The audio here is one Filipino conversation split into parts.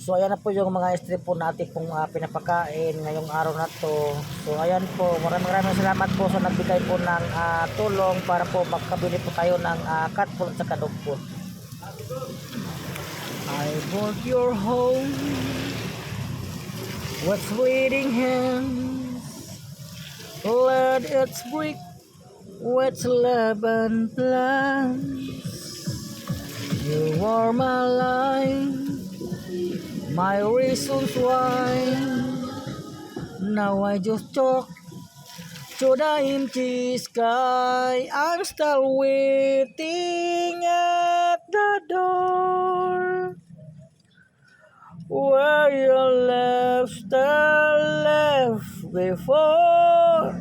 So ayan na po yung mga strip po natin pong pinapakain ngayong araw na to. So ayan po, maraming salamat po sa nagbigay po ng tulong para po makabili po tayo ng cat food at saka dog food. I want your home, what's waiting hands, let its break, what's love and plans. You are my life, my reasons why. Now I just talk to the empty sky. I'm still waiting at the door where your left before.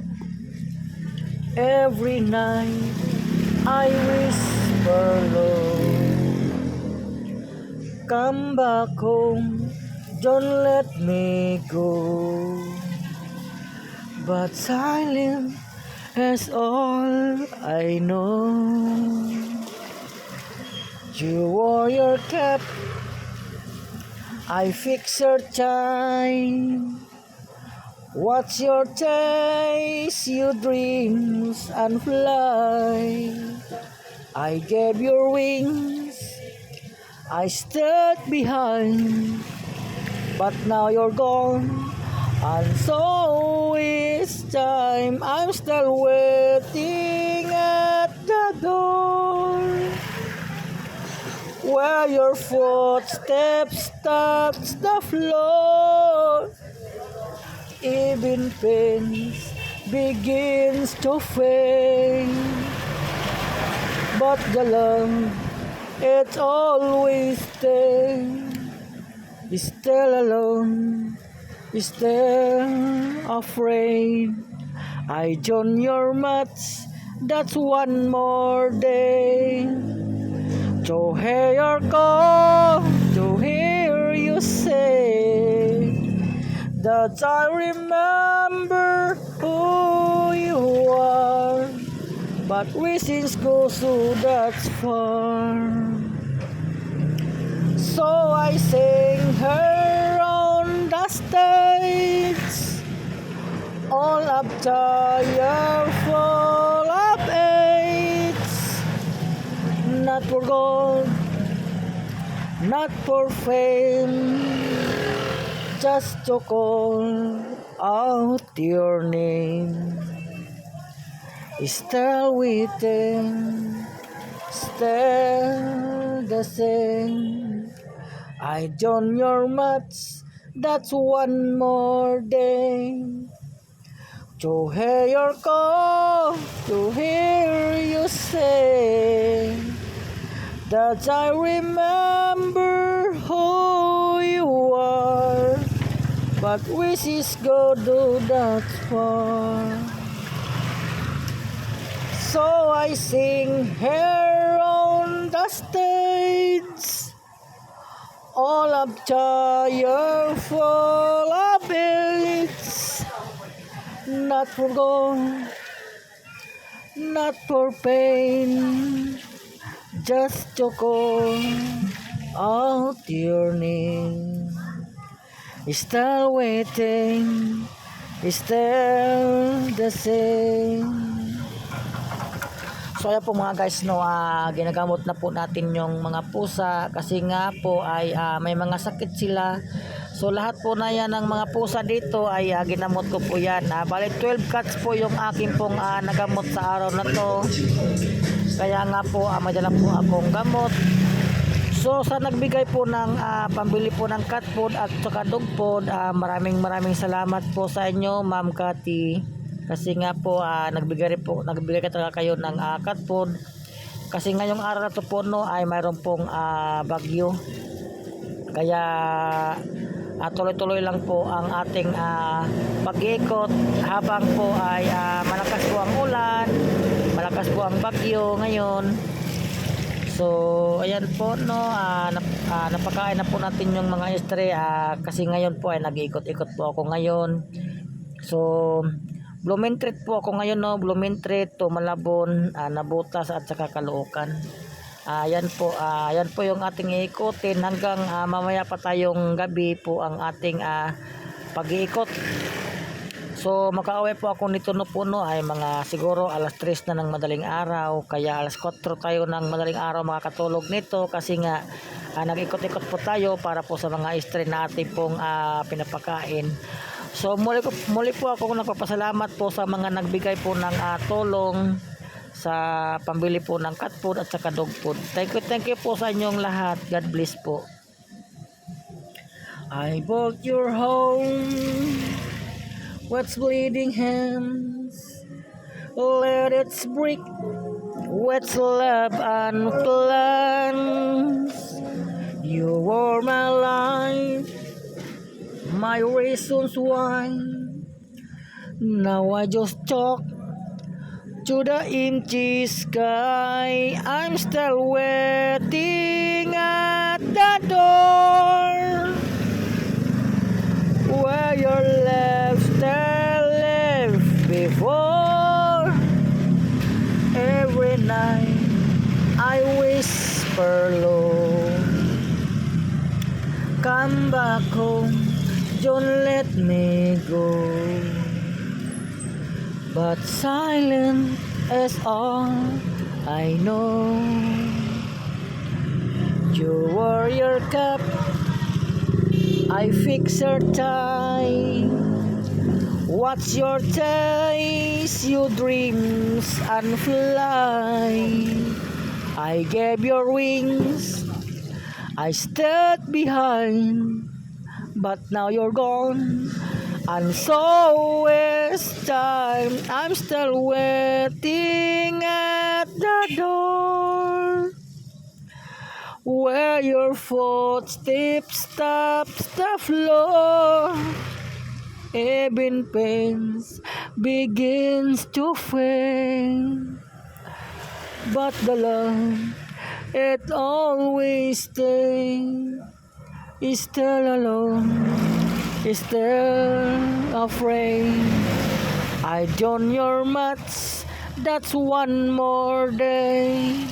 Every night I whisper low, come back home, don't let me go. But silence is all I know. You wore your cap, I fix your tie. What's your taste? You dreams and fly. I gave your wings, I stood behind, but now you're gone, and so it's time. I'm still waiting at the door where your footsteps touch the floor. Even pain begins to fade, but the love, it's always there. Still alone, still afraid. I join your match, that's one more day to hear your call, to hear you say that I remember who you are, but we since go so that far. So I sing her on the stage, all up tired, full of AIDS, not for gold, not for fame, just to call out your name. Still waiting, still the same. I join your match, that's one more day to hear your call, to hear you say that I remember who you are, but wishes go do that far. So I sing here on the stage, all up tired, full of beats, not for gold, not for pain, just to call out your name. Still waiting, still the same. So ayan po mga guys, no, ginagamot na po natin yung mga pusa kasi nga po ay may mga sakit sila. So lahat po na yan ng mga pusa dito ay ginamot ko po yan. Bali 12 cats po yung akin pong nagamot sa araw na to. Kaya nga po madala po akong gamot. So sa nagbigay po ng pambili po ng cat food at saka dog food, maraming salamat po sa inyo, Ma'am Cathy. Kasi nga po nagbigay ka talaga kayo ng cat food. Kasi ngayong araw na to po no ay mayroon pong bagyo. Kaya tuloy-tuloy lang po ang ating pag-iikot habang po ay malakas po ang ulan, malakas po ang bagyo ngayon. So ayan po no, napakain na po natin yung mga stray kasi ngayon po ay nag-iikot-ikot po ako ngayon. So Blumentritt po ako ngayon no, Blumentritt to Malabon, Nabutas at saka Caloocan. Yan po yung ating iikutin hanggang mamaya pa tayong gabi po ang ating pag-iikot. So makauwi po ako nito no puno ay mga siguro alas 3 na ng madaling araw, kaya alas 4 tayo ng madaling araw makakatulog nito kasi nga nag-ikot-ikot po tayo para po sa mga stray na ating pong pinapakain. So muli po ako nagpapasalamat po sa mga nagbigay po ng tulong sa pambili po ng cat food at saka dog food. Thank you po sa inyong lahat. God bless po. I bought your home, what's bleeding hands, let it break, what's love and plans. You were my life, my reasons why. Now I just talk to the empty sky. I'm still waiting at the door where your left still left before. Every night I whisper low, come back home, don't let me go. But silence is all I know. You wore your cap, I fix your tie. What's your taste? You dreams and fly. I gave your wings, I stayed behind, but now you're gone. And so it's time, I'm still waiting at the door where your footsteps taps the floor. Even pains begins to fade, but the love it always stays, is still alone, is still afraid. I done your much, that's one more day.